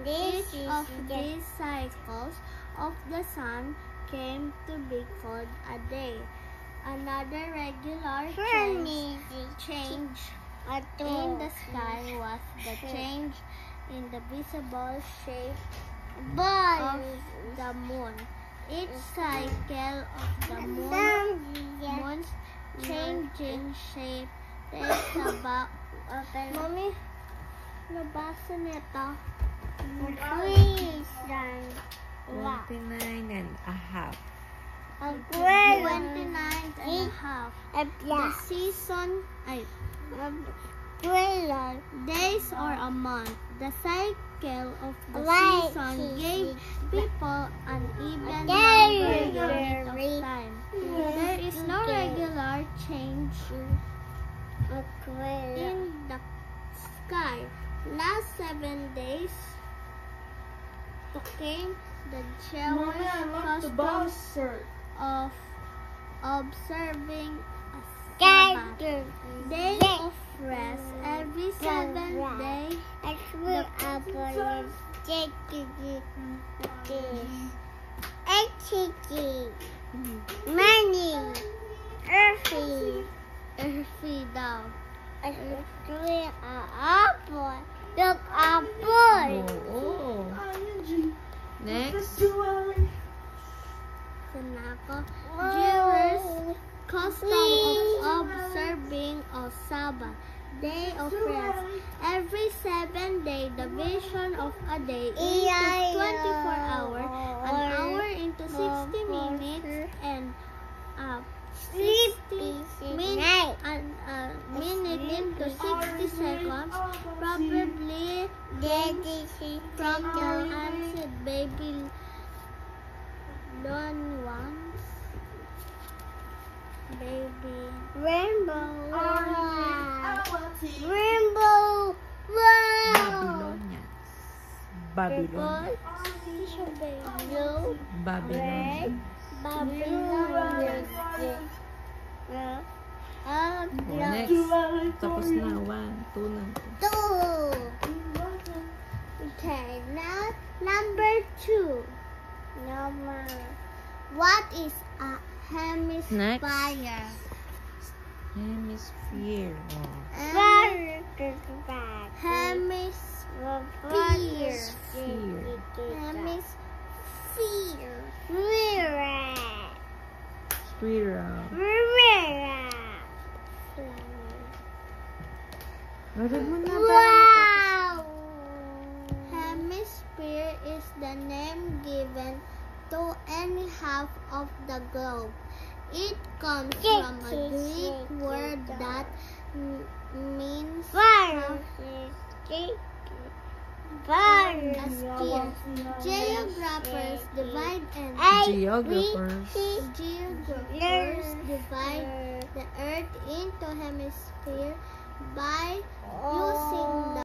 Each of these cycles of the sun came to be called a day. Another regular change in the sky was the change in the visible shape of the moon. Each cycle of the moon's changing shape takes about Mommy, nabasa nito. 29 and a half. 29 and a half. The season, days or a month. The cycle of the season gave people an even longer unit of time. There is no regular change in the sky. Last 7 days to came the Jewish custom of observing a Sabbath day of rest. Every 7th day, the earthy daw. Oo. Next. Jewish custom of observing a Sabbath day of rest. Every 7th day, division of a day into 24 hours, an hour into 60 minutes, and a 60 minute into 60 seconds, probably from the ancient Babylonians. Babylonians. Next. Tapos na. 1, 2 na. 2. Okay, now number 2. What is a hemisphere? Hemisphere. Wow! Hemisphere is the name given to any half of the globe. It comes from a Greek word that means half a sphere. Geographers divide the Earth into hemispheres by using the